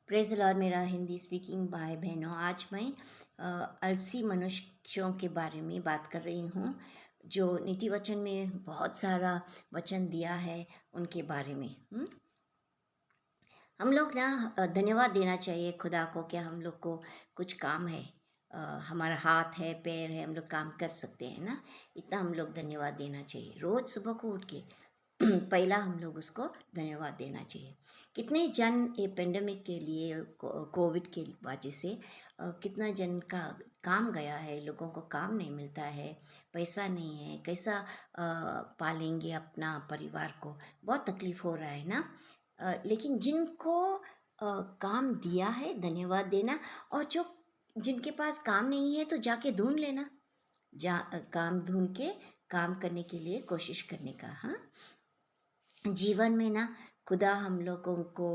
Praise the Lord मेरा Hindi speaking भाई बहनों। आज मैं आलसी मनुष्यों के बारे में बात कर रही हूँ, जो नीति वचन में बहुत सारा वचन दिया है उनके बारे में। हम लोग ना धन्यवाद देना चाहिए खुदा को, क्या हम लोग को कुछ काम है, हमारा हाथ है, पैर है, हम लोग काम कर सकते हैं ना। इतना हम लोग धन्यवाद देना चाहिए। रोज़ सुबह को उठ के पहला हम लोग उसको धन्यवाद देना चाहिए। कितने जन ये पेंडेमिक के लिए, कोविड के वजह से कितना जन का काम गया है, लोगों को काम नहीं मिलता है, पैसा नहीं है, कैसा पालेंगे अपना परिवार को, बहुत तकलीफ़ हो रहा है ना। लेकिन जिनको काम दिया है, धन्यवाद देना। और जो जिनके पास काम नहीं है तो जाके ढूंढ लेना, काम ढूंढ के काम करने के लिए कोशिश करने का। हाँ, जीवन में ना खुदा हम लोगों को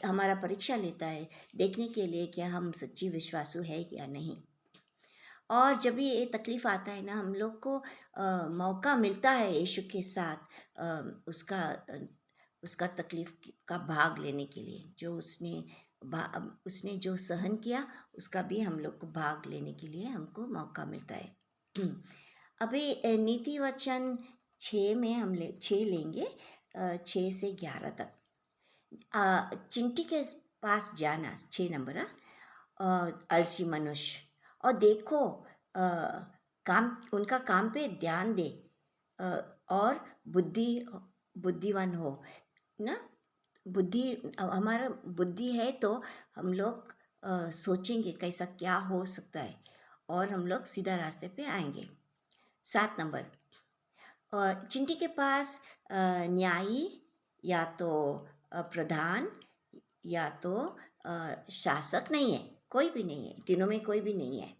हमारा परीक्षा लेता है, देखने के लिए क्या हम सच्ची विश्वासु है या नहीं। और जब भी ये तकलीफ़ आता है ना, हम लोग को मौका मिलता है यीशु के साथ उसका तकलीफ़ का भाग लेने के लिए, जो उसने जो सहन किया, उसका भी हम लोग को भाग लेने के लिए हमको मौका मिलता है। अभी नीति वचन 6 में हम 6 लेंगे, 6 से 11 तक। चिंटी के पास जाना, 6 नंबर। आलसी मनुष्य, और देखो, काम उनका काम पे ध्यान दे, अ, और बुद्धिवान हो ना। बुद्धि, हमारा बुद्धि है तो हम लोग सोचेंगे कैसा क्या हो सकता है, और हम लोग सीधा रास्ते पे आएंगे। 7 नंबर, चिंटी के पास न्यायी, या तो प्रधान, या तो शासक नहीं है, कोई भी नहीं है, तीनों में कोई भी नहीं है।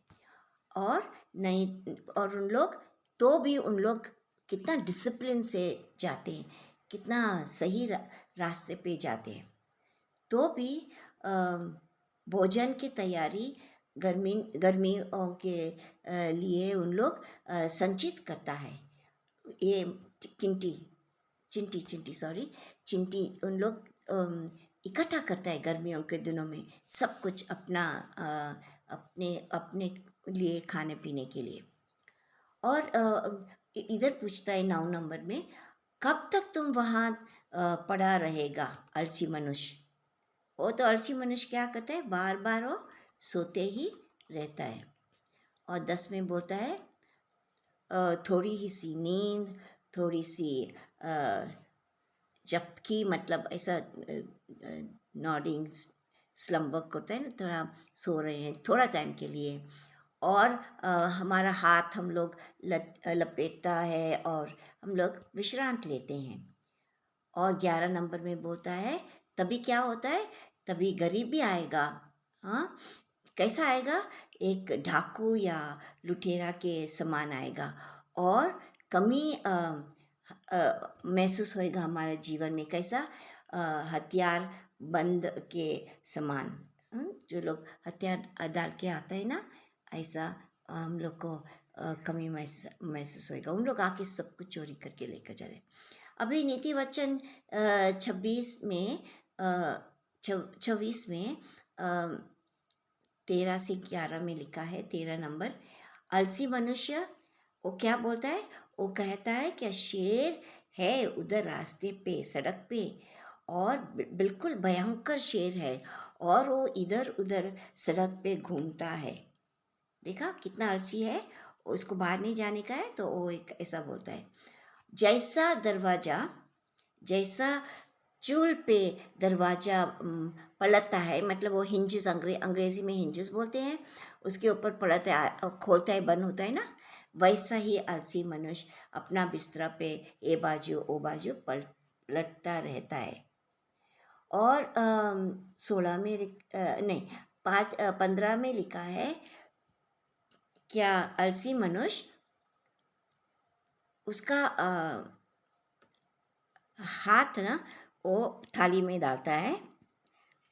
और नहीं, और उन लोग, तो भी उन लोग कितना डिसिप्लिन से जाते हैं, कितना सही रास्ते पे जाते हैं। तो भी अ, भोजन की तैयारी गर्मियों के लिए उन लोग संचित करता है। ये चिंटी चिंटी चिंटी सॉरी चिंटी उन लोग इकट्ठा करता है गर्मियों के दिनों में, सब कुछ अपना, अपने अपने लिए खाने पीने के लिए। और इधर पूछता है 9 नंबर में, कब तक तुम वहाँ पड़ा रहेगा आलसी मनुष्य। वो तो आलसी मनुष्य क्या करता है, बार बार वो सोते ही रहता है। और 10 में बोलता है, थोड़ी ही सी नींद, थोड़ी सी झपकी, मतलब ऐसा नॉडिंग, स्लम वर्क होता है ना, थोड़ा सो रहे हैं थोड़ा टाइम के लिए। और हमारा हाथ हम लोग लपेटता है और हम लोग विश्रांत लेते हैं। और 11 नंबर में बोलता है, तभी क्या होता है, तभी गरीबी आएगा। हाँ, कैसा आएगा, एक डाकू या लुटेरा के समान आएगा, और कमी महसूस होएगा हमारे जीवन में। कैसा, हथियार बंद के समान। जो लोग हथियार डाल के आता है ना, ऐसा हम लोग को कमी महसूस होएगा। उन लोग आके सब कुछ चोरी करके लेकर जाते। अभी नीति वचन 26 में, 26 में 13 से 11 में लिखा है, 13 नंबर, आलसी मनुष्य वो क्या बोलता है, वो कहता है कि शेर है उधर रास्ते पे, सड़क पे, और बिल्कुल भयंकर शेर है, और वो इधर उधर सड़क पे घूमता है। देखा कितना आलसी है, उसको बाहर नहीं जाने का है, तो वो एक ऐसा बोलता है। जैसा दरवाज़ा, जैसा चूल पे दरवाज़ा पलटता है, मतलब वो हिंजेस, अंग्रेज़ी में हिंजेस बोलते हैं, उसके ऊपर पलटता है, खोलता है, बंद होता है ना, वैसा ही आलसी मनुष्य अपना बिस्तरा पे ए बाजू ओ बाजू पलटता रहता है। और 16 में नहीं, 15 में लिखा है, क्या आलसी मनुष्य उसका हाथ ना वो थाली में डालता है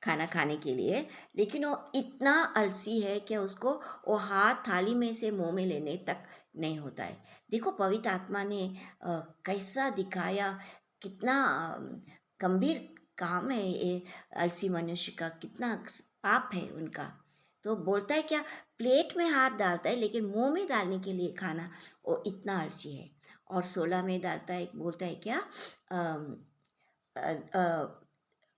खाना खाने के लिए, लेकिन वो इतना आलसी है कि उसको वो हाथ थाली में से मुंह में लेने तक नहीं होता है। देखो पवित्र आत्मा ने कैसा दिखाया, कितना गंभीर काम है ये आलसी मनुष्य का, कितना पाप है उनका। तो बोलता है क्या, प्लेट में हाथ डालता है लेकिन मुंह में डालने के लिए खाना वो इतना आलसी है। और 16 में डालता है, बोलता है क्या, अम, अ, अ,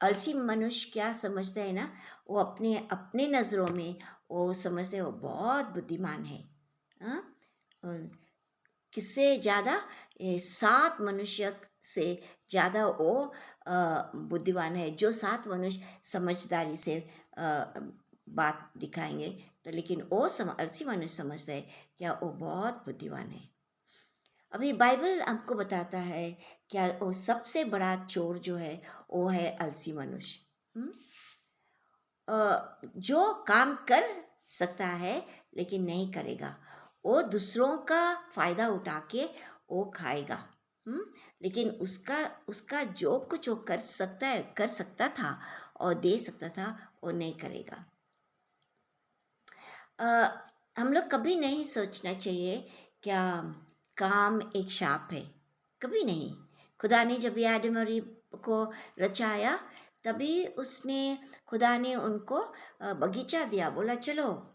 आलसी मनुष्य क्या समझता है ना, वो अपने अपने नज़रों में वो समझते हैं वो बहुत बुद्धिमान है। हाँ, किससे ज़्यादा, ये 7 मनुष्य से ज़्यादा वो बुद्धिमान है। जो 7 मनुष्य समझदारी से बात दिखाएंगे, तो लेकिन वो आलसी मनुष्य समझता है क्या वो बहुत बुद्धिमान है। अभी बाइबल हमको बताता है क्या, वो सबसे बड़ा चोर जो है वो है आलसी मनुष्य। जो काम कर सकता है लेकिन नहीं करेगा, वो दूसरों का फायदा उठा के वो खाएगा। हम्म लेकिन उसका उसका जो कुछ वो कर सकता है, कर सकता था और दे सकता था, वो नहीं करेगा। अ, हम लोग कभी नहीं सोचना चाहिए क्या काम एक शाप है, कभी नहीं। खुदा ने जब ये आदम और ईव को रचाया, तभी उसने खुदा ने उनको बगीचा दिया, बोला चलो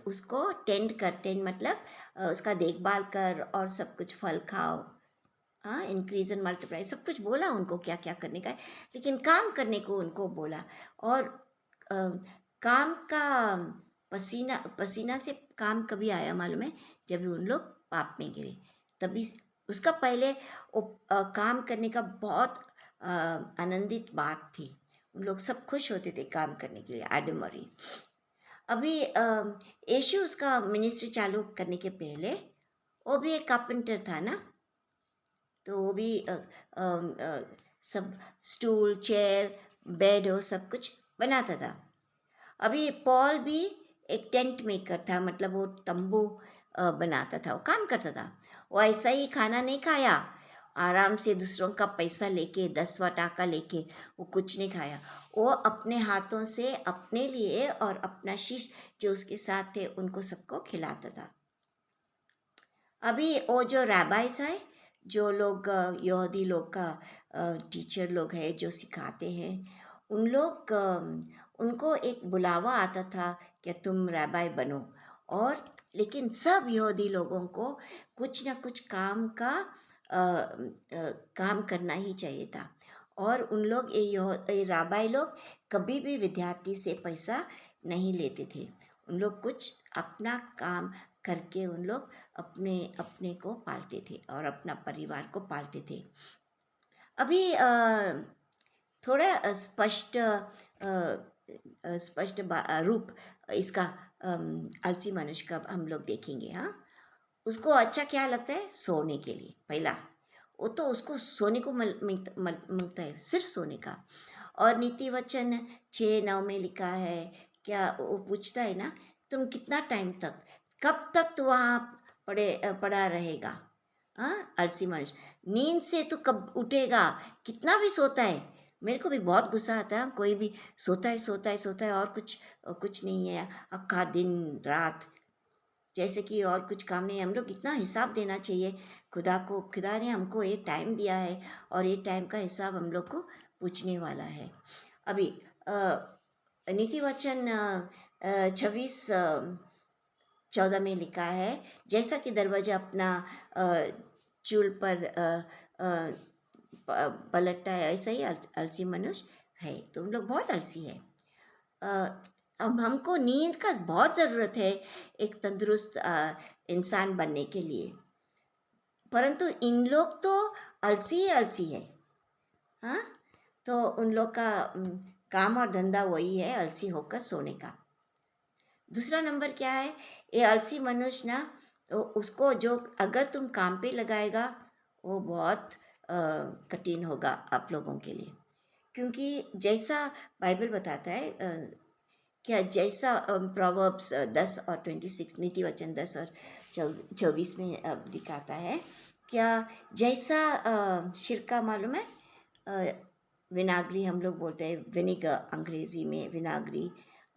उसको टेंड कर, टेंड मतलब उसका देखभाल कर और सब कुछ फल खाओ, हाँ, इंक्रीज एंड मल्टीप्लाई, सब कुछ बोला उनको क्या क्या करने का है, लेकिन काम करने को उनको बोला। और अ, काम का पसीना पसीना से काम कभी आया मालूम है, जब उन लोग पाप में गिरे, तभी उसका पहले वो काम करने का बहुत आनंदित बात थी। उन लोग सब खुश होते थे काम करने के लिए, आदम और ईव। अभी यीशु उसका मिनिस्ट्री चालू करने के पहले वो भी एक कारपेंटर था ना, तो वो भी सब स्टूल, चेयर, बेड वो सब कुछ बनाता था। अभी पॉल भी एक टेंट मेकर था, मतलब वो तंबू बनाता था, वो काम करता था। वो ऐसा ही खाना नहीं खाया, आराम से दूसरों का पैसा लेके 10वां टाका लेके वो कुछ नहीं खाया। वो अपने हाथों से अपने लिए और अपना शिष्य जो उसके साथ थे उनको सबको खिलाता था। अभी वो जो रैबाइस है, जो लोग यहूदी लोग का टीचर लोग हैं जो सिखाते हैं, उन लोग उनको एक बुलावा आता था कि तुम रैबाई बनो। और लेकिन सब यहूदी लोगों को कुछ ना कुछ काम का काम करना ही चाहिए था। और उन लोग ये राबाई लोग कभी भी विद्यार्थी से पैसा नहीं लेते थे। उन लोग कुछ अपना काम करके उन लोग अपने अपने को पालते थे और अपना परिवार को पालते थे। अभी थोड़ा रूप इसका आलसी मनुष्य का हम लोग देखेंगे। हाँ, उसको अच्छा क्या लगता है, सोने के लिए पहला, वो तो उसको सोने को मिलता है, सिर्फ सोने का। और नीति वचन 6:9 में लिखा है क्या, वो पूछता है ना, तुम कितना टाइम तक, कब तक तू वहाँ पड़ा रहेगा। हाँ, आलसी मनुष्य, नींद से तू कब उठेगा, कितना भी सोता है। मेरे को भी बहुत गुस्सा आता है, कोई भी सोता है सोता है सोता है और कुछ नहीं है, अक्का दिन रात, जैसे कि और कुछ काम नहीं। हम लोग इतना हिसाब देना चाहिए खुदा को। खुदा ने हमको एक टाइम दिया है और ये टाइम का हिसाब हम लोग को पूछने वाला है। अभी नीति वचन 26:14 में लिखा है, जैसा कि दरवाजा अपना चूल पर पलटता है, ऐसा ही आलसी मनुष्य है। तो हम लोग बहुत आलसी है। अ, अब हमको नींद का बहुत ज़रूरत है एक तंदुरुस्त इंसान बनने के लिए, परंतु इन लोग तो आलसी ही आलसी है। हाँ, तो उन लोग का काम और धंधा वही है, आलसी होकर सोने का। दूसरा नंबर क्या है, ये आलसी मनुष्य ना, तो उसको जो अगर तुम काम पे लगाएगा, वो बहुत कठिन होगा आप लोगों के लिए। क्योंकि जैसा बाइबल बताता है क्या, जैसा प्रोवर्ब्स 10 और 26, नीति वचन 10 और 24 में दिखाता है क्या, जैसा सिरका मालूम है, अ, विनागरी हम लोग बोलते हैं, विनेगर अंग्रेजी में, विनागरी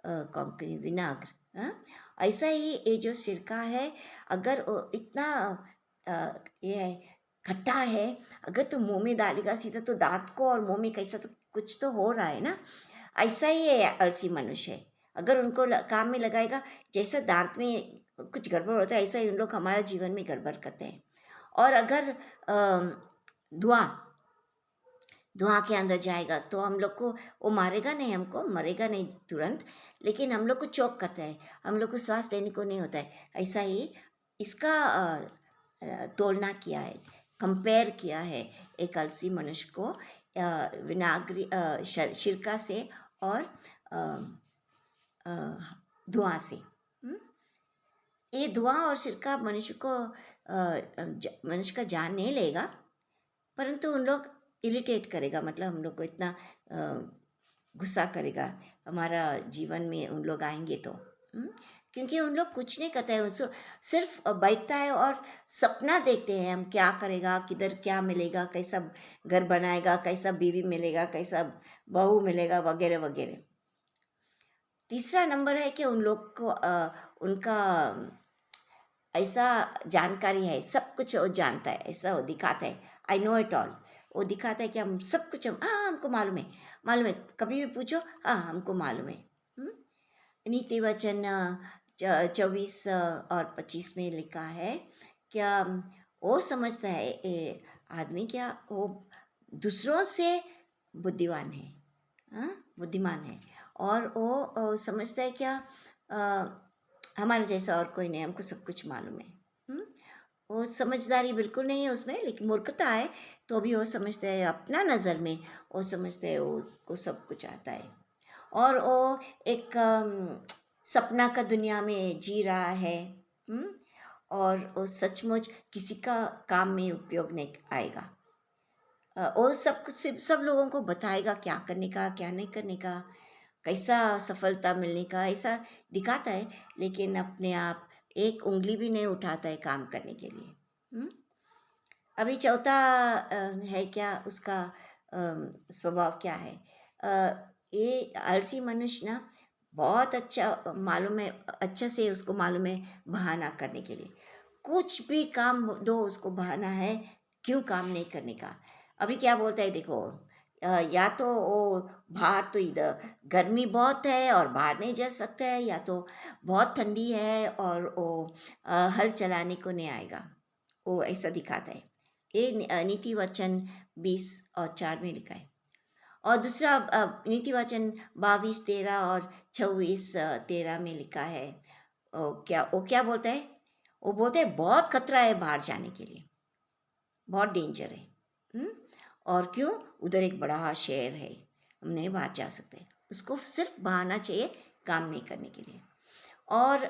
कॉन्करी विनाग्र, हाँ, ऐसा ही ये जो सिरका है, अगर वो इतना ये है, खट्टा है, अगर तू मुंह में डालेगा सीधा तो दांत को और मुंह में कैसा तो कुछ तो हो रहा है ना। ऐसा ही ये आलसी मनुष्य है। अगर उनको काम में लगाएगा, जैसा दांत में कुछ गड़बड़ होता है ऐसा ही उन लोग हमारा जीवन में गड़बड़ करते हैं। और अगर धुआं धुआं के अंदर जाएगा तो हम लोग को वो मारेगा नहीं, हमको मरेगा नहीं तुरंत, लेकिन हम लोग को चोक करता है, हम लोग को श्वास लेने को नहीं होता है। ऐसा ही इसका तुलना किया है, कंपेयर किया है एक आलसी मनुष्य को विनाग्रि सिरका से और अ, अ, धुआं से। ये धुआं और सिरका मनुष्य को मनुष्य का जान नहीं लेगा, परंतु उन लोग इरिटेट करेगा, मतलब हम लोग को इतना गुस्सा करेगा हमारा जीवन में उन लोग आएंगे तो। क्योंकि उन लोग कुछ नहीं करते हैं, उसको सिर्फ बैठता है और सपना देखते हैं हम क्या करेगा, किधर क्या मिलेगा, कैसा घर बनाएगा, कैसा बीवी मिलेगा, कैसा बहू मिलेगा, वगैरह वगैरह। तीसरा नंबर है कि उन लोग को उनका ऐसा जानकारी है, सब कुछ वो जानता है, ऐसा वो दिखाता है, आई नो इट ऑल। वो दिखाता है कि हम सब कुछ, हम हाँ हमको मालूम है, मालूम है, कभी भी पूछो हाँ हमको मालूम है। हम्म? नीति वचन 24 और 25 में लिखा है क्या वो समझता है आदमी क्या वो दूसरों से बुद्धिमान है, हाँ बुद्धिमान है, और वो समझता है क्या हमारे जैसा और कोई नहीं, हमको सब कुछ मालूम है। हम्म? वो समझदारी बिल्कुल नहीं है उसमें, लेकिन मूर्खता है, तो भी वो समझते हैं अपना नज़र में, वो समझते हैं वो सब कुछ आता है। और वो एक सपना का दुनिया में जी रहा है। हम्म? और वो सचमुच किसी का काम में उपयोग नहीं आएगा। वो सब लोगों को बताएगा क्या करने का क्या नहीं करने का, कैसा सफलता मिलने का, ऐसा दिखाता है, लेकिन अपने आप एक उंगली भी नहीं उठाता है काम करने के लिए। हम्म? अभी चौथा है क्या उसका स्वभाव क्या है। ये आलसी मनुष्य ना बहुत अच्छा मालूम है, अच्छा से उसको मालूम है बहाना करने के लिए, कुछ भी काम दो उसको बहाना है क्यों काम नहीं करने का। अभी क्या बोलता है देखो, या तो वो बाहर तो इधर गर्मी बहुत है और बाहर नहीं जा सकता है, या तो बहुत ठंडी है और वो हल चलाने को नहीं आएगा, वो ऐसा दिखाता है। ये नीति वचन 20 और 4 में लिखा है। और दूसरा नीति वचन 22 13 और 26 13 में लिखा है। वो क्या बोलता है, वो बोलते हैं बहुत खतरा है बाहर जाने के लिए, बहुत डेंजर है। हम्म? और क्यों, उधर एक बड़ा शहर है, हम नहीं बाहर जा सकते, उसको सिर्फ बहाना चाहिए काम नहीं करने के लिए। और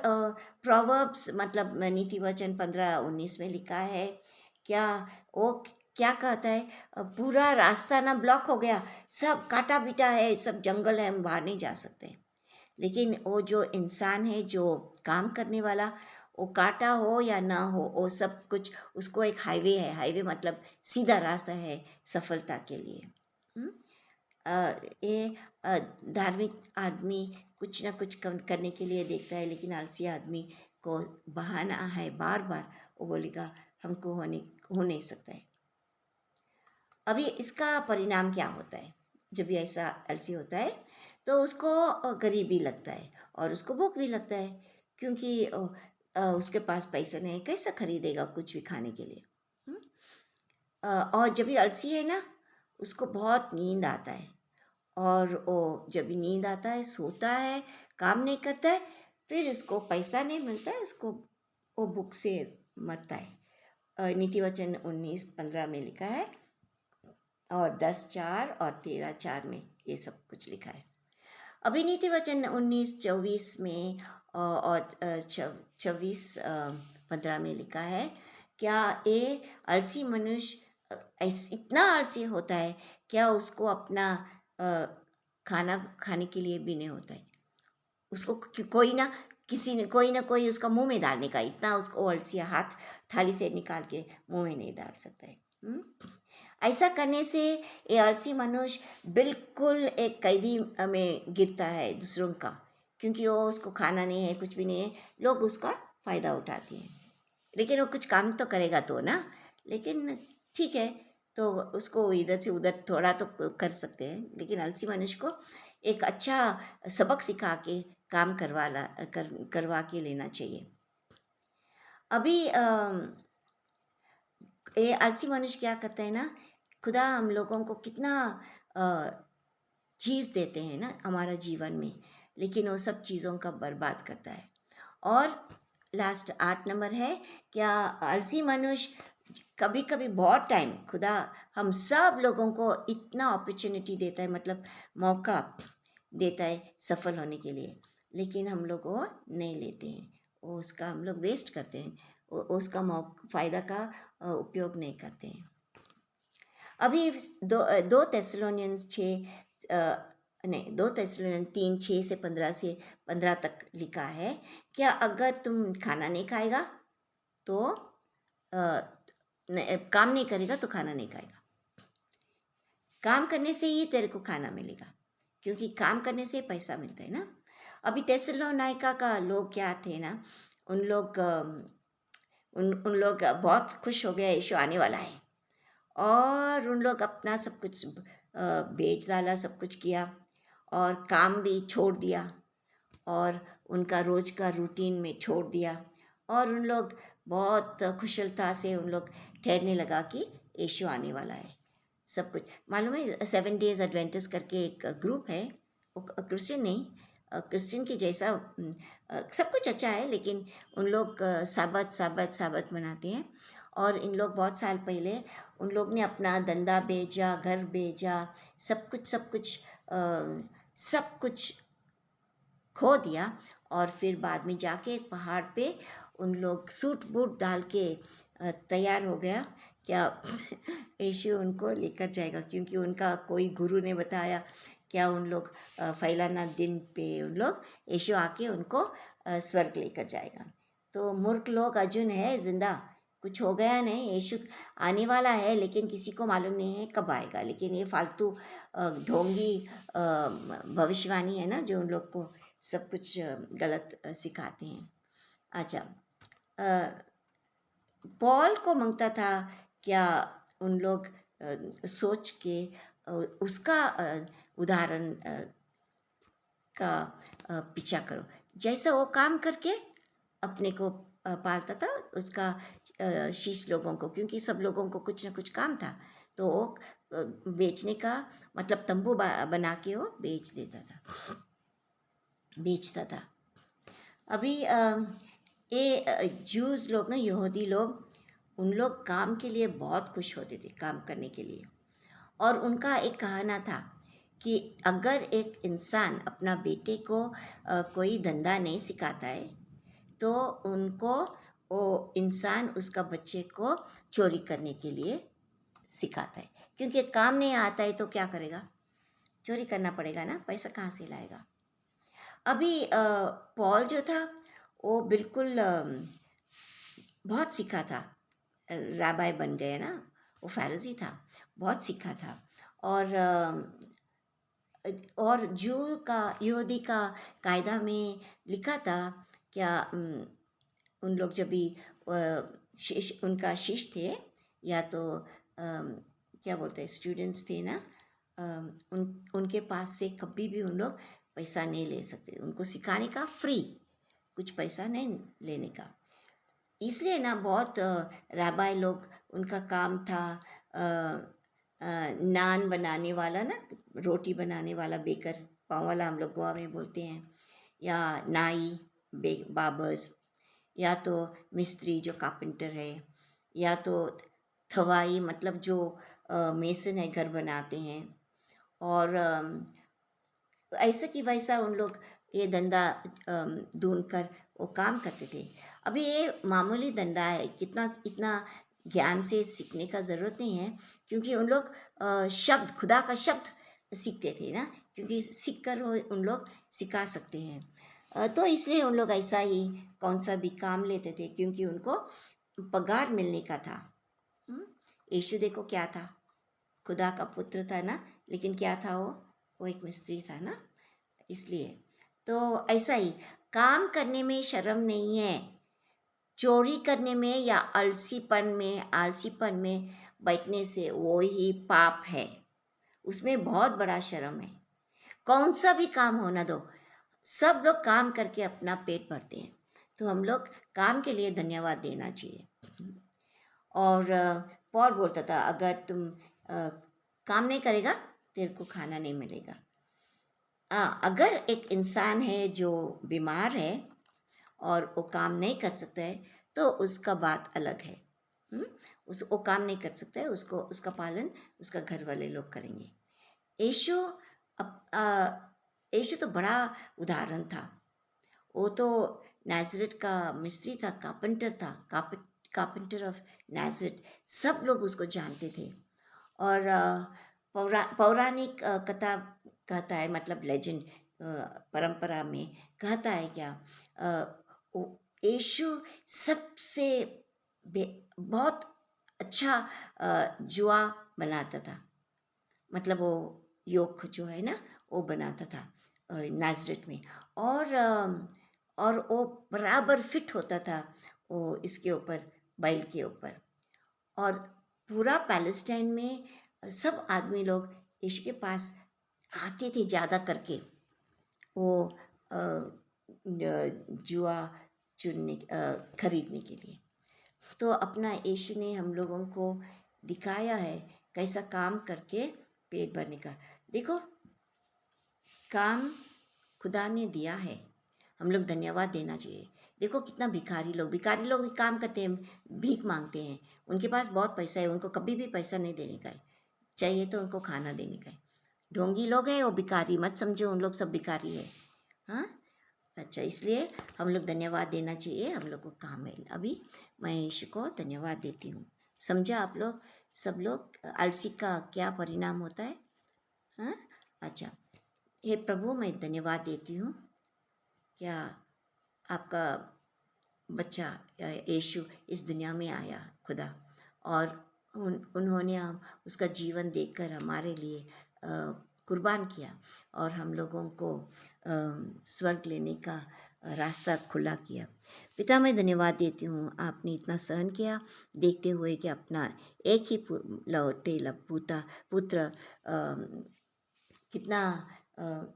प्रोवर्ब्स मतलब नीति वचन 15 19 में लिखा है क्या, वो क्या कहता है, पूरा रास्ता ना ब्लॉक हो गया, सब काटा पीटा है, सब जंगल है, हम बाहर नहीं जा सकते। लेकिन वो जो इंसान है जो काम करने वाला, वो काटा हो या ना हो वो सब कुछ उसको एक हाईवे है, हाईवे मतलब सीधा रास्ता है सफलता के लिए। हम्म? ये धार्मिक आदमी कुछ ना कुछ करने के लिए देखता है, लेकिन आलसी आदमी को बहाना है बार बार, वो बोलेगा हमको हो नहीं सकता है। अभी इसका परिणाम क्या होता है, जब भी ऐसा आलसी होता है तो उसको गरीबी लगता है और उसको भूख भी लगता है, क्योंकि उसके पास पैसा नहीं है, कैसा खरीदेगा कुछ भी खाने के लिए। हम्म? और जब भी आलसी है ना, उसको बहुत नींद आता है, और वो जब भी नींद आता है सोता है, काम नहीं करता है, फिर उसको पैसा नहीं मिलता है, उसको वो भूख से मरता है। नीति वचन 19 15 में लिखा है, और 10 4 और 13 4 में ये सब कुछ लिखा है। अभी नीति वचन 19 24 में और 26 15 में लिखा है क्या, ये आलसी मनुष्य इतना आलसी होता है क्या, उसको अपना अ, खाना खाने के लिए भी नहीं होता है, उसको कोई ना किसी ने कोई ना कोई उसका मुंह में डालने का, इतना उसको आलसी, हाथ थाली से निकाल के मुंह में नहीं डाल सकता है। हम्म? ऐसा करने से ये आलसी मनुष्य बिल्कुल एक कैदी में गिरता है दूसरों का, क्योंकि वो उसको खाना नहीं है, कुछ भी नहीं है, लोग उसका फ़ायदा उठाते हैं, लेकिन वो कुछ काम तो करेगा तो ना, लेकिन ठीक है, तो उसको इधर से उधर थोड़ा तो कर सकते हैं, लेकिन आलसी मनुष्य को एक अच्छा सबक सिखा के काम करवा के लेना चाहिए। अभी ये आलसी मनुष्य क्या करता है ना, खुदा हम लोगों को कितना अ, चीज़ देते हैं ना हमारा जीवन में, लेकिन वो सब चीज़ों का बर्बाद करता है। और लास्ट 8 नंबर है, क्या आलसी मनुष्य कभी कभी बहुत टाइम खुदा हम सब लोगों को इतना अपॉर्चुनिटी देता है, मतलब मौका देता है सफल होने के लिए, लेकिन हम लोग वो नहीं लेते हैं, वो उसका हम लोग वेस्ट करते हैं, उसका फ़ायदा का उपयोग नहीं करते हैं। अभी दो थेसलोनियंस 6 नहीं, 2 थेसलोनियन 3:6 से 15 तक लिखा है, क्या अगर तुम खाना नहीं खाएगा तो काम नहीं करेगा तो खाना नहीं खाएगा। काम करने से ही तेरे को खाना मिलेगा, क्योंकि काम करने से पैसा मिलता है ना। अभी थेसलोनिका का लोग क्या थे ना, उन लोग उन लोग बहुत खुश हो गया यीशु आने वाला है, और उन लोग अपना सब कुछ बेच डाला, सब कुछ किया, और काम भी छोड़ दिया, और उनका रोज का रूटीन में छोड़ दिया, और उन लोग बहुत कुशलता से उन लोग ठहरने लगा कि यीशु आने वाला है। सब कुछ मालूम है, 7 डेज एडवेंटिस्ट करके एक ग्रुप है, वो क्रिश्चियन नहीं, क्रिश्चियन के जैसा सब कुछ अच्छा है, लेकिन उन लोग साबत साबत साबत मनाते हैं। और इन लोग बहुत साल पहले उन लोग ने अपना धंधा बेचा, घर बेचा, सब कुछ खो दिया, और फिर बाद में जाके एक पहाड़ पे उन लोग सूट बूट डाल के तैयार हो गया, क्या यीशु उनको लेकर जाएगा, क्योंकि उनका कोई गुरु ने बताया क्या उन लोग फैलाना दिन पे उन लोग यीशु आके उनको स्वर्ग लेकर जाएगा। तो मूर्ख लोग अर्जुन है जिंदा, कुछ हो गया नहीं, यीशु आने वाला है, लेकिन किसी को मालूम नहीं है कब आएगा। लेकिन ये फालतू ढोंगी भविष्यवाणी है ना, जो उन लोग को सब कुछ गलत सिखाते हैं। अच्छा, पॉल को मांगता था क्या उन लोग सोच के उसका उदाहरण का पीछा करो, जैसा वो काम करके अपने को पालता था, उसका शीश लोगों को, क्योंकि सब लोगों को कुछ ना कुछ काम था, तो वो बेचने का मतलब तंबू बना के वो बेचता था। अभी ये जूस लोग ना, यहूदी लोग, उन लोग काम के लिए बहुत खुश होते थे, काम करने के लिए। और उनका एक कहना था कि अगर एक इंसान अपना बेटे को कोई धंधा नहीं सिखाता है, तो उनको वो इंसान उसका बच्चे को चोरी करने के लिए सिखाता है, क्योंकि काम नहीं आता है तो क्या करेगा, चोरी करना पड़ेगा ना, पैसा कहाँ से लाएगा। अभी पॉल जो था वो बिल्कुल बहुत सीखा था, राबाई बन गया ना, वो फ़ारसी था, बहुत सीखा था। और जू का यहूदी का कायदा में लिखा था क्या, उन लोग जब भी उनका शिष्य थे, या तो क्या बोलते हैं स्टूडेंट्स थे ना, उनके पास से कभी भी उन लोग पैसा नहीं ले सकते, उनको सिखाने का फ्री, कुछ पैसा नहीं लेने का। इसलिए ना बहुत राबाई लोग, उनका काम था नान बनाने वाला ना, रोटी बनाने वाला, बेकर, पाँव वाला हम लोग गोवा में बोलते हैं, या नाई, बाबर्स, या तो मिस्त्री जो कारपेंटर है, या तो थवाई मतलब जो मेसन है, घर बनाते हैं। और ऐसा कि वैसा उन लोग ये धंधा ढूंढ कर वो काम करते थे। अभी ये मामूली धंधा है, कितना इतना ज्ञान से सीखने का ज़रूरत नहीं है, क्योंकि उन लोग शब्द, खुदा का शब्द सीखते थे ना, क्योंकि सीख कर उन लोग सिखा सकते हैं। तो इसलिए उन लोग ऐसा ही कौन सा भी काम लेते थे, क्योंकि उनको पगार मिलने का था। यीशु देखो क्या था, खुदा का पुत्र था ना, लेकिन क्या था वो एक मिस्त्री था ना, इसलिए। तो ऐसा ही काम करने में शर्म नहीं है, चोरी करने में या आलसीपन में बैठने से वो ही पाप है, उसमें बहुत बड़ा शर्म है। कौन सा भी काम होना दो, सब लोग काम करके अपना पेट भरते हैं, तो हम लोग काम के लिए धन्यवाद देना चाहिए। और पॉल बोलता था, अगर तुम काम नहीं करेगा, तेरे को खाना नहीं मिलेगा। अगर एक इंसान है जो बीमार है और वो काम नहीं कर सकता है, तो उसका बात अलग है। हुँ? वो काम नहीं कर सकता है, उसको उसका पालन उसका घर वाले लोग करेंगे। यीशु यीशु तो बड़ा उदाहरण था। वो तो नाज़रेथ का मिस्त्री था, कारपेंटर था, कारपेंटर ऑफ नाज़रेथ। सब लोग उसको जानते थे। और पौराणिक कथा कहता है, मतलब लेजेंड, परंपरा में कहता है क्या, यीशु सबसे बहुत अच्छा जुआ बनाता था। मतलब वो योग जो है ना, वो बनाता था नाज़रेथ में। और और वो बराबर फिट होता था, वो इसके ऊपर, बैल के ऊपर। और पूरा पैलेस्टाइन में सब आदमी लोग यीशु के पास आते थे ज़्यादा करके, वो जुआ खरीदने के लिए। तो अपना यीशु ने हम लोगों को दिखाया है कैसा काम करके पेट भरने का। देखो, काम खुदा ने दिया है, हम लोग धन्यवाद देना चाहिए। देखो कितना भिखारी लोग भी काम करते हैं, भीख मांगते हैं। उनके पास बहुत पैसा है, उनको कभी भी पैसा नहीं देने का है, चाहिए तो उनको खाना देने का है। ढोंगी लोग हैं वो, भिखारी मत समझो, उन लोग सब भिखारी है। हाँ, अच्छा, इसलिए हम लोग धन्यवाद देना चाहिए, हम लोग को काम है। अभी मैं यीशु को धन्यवाद देती हूँ। समझा आप लोग? सब लोग आलसी का क्या परिणाम होता है? हाँ, अच्छा। हे प्रभु, मैं धन्यवाद देती हूँ, क्या आपका बच्चा यीशु इस दुनिया में आया खुदा, और उन्होंने हम उसका जीवन देकर हमारे लिए कुर्बान किया, और हम लोगों को स्वर्ग लेने का रास्ता खुला किया। पिता, मैं धन्यवाद देती हूँ, आपने इतना सहन किया, देखते हुए कि अपना एक ही लौटेला पुत्र कितना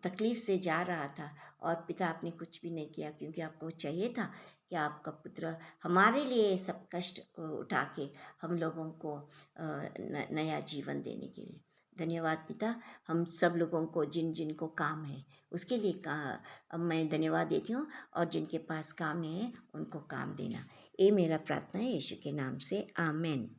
तकलीफ से जा रहा था, और पिता आपने कुछ भी नहीं किया, क्योंकि आपको चाहिए था कि आपका पुत्र हमारे लिए सब कष्ट उठा के हम लोगों को नया जीवन देने के लिए। धन्यवाद पिता, हम सब लोगों को जिन जिन को काम है उसके लिए अब मैं धन्यवाद देती हूँ, और जिनके पास काम नहीं है उनको काम देना। ये मेरा प्रार्थना है यीशु के नाम से, आमेन।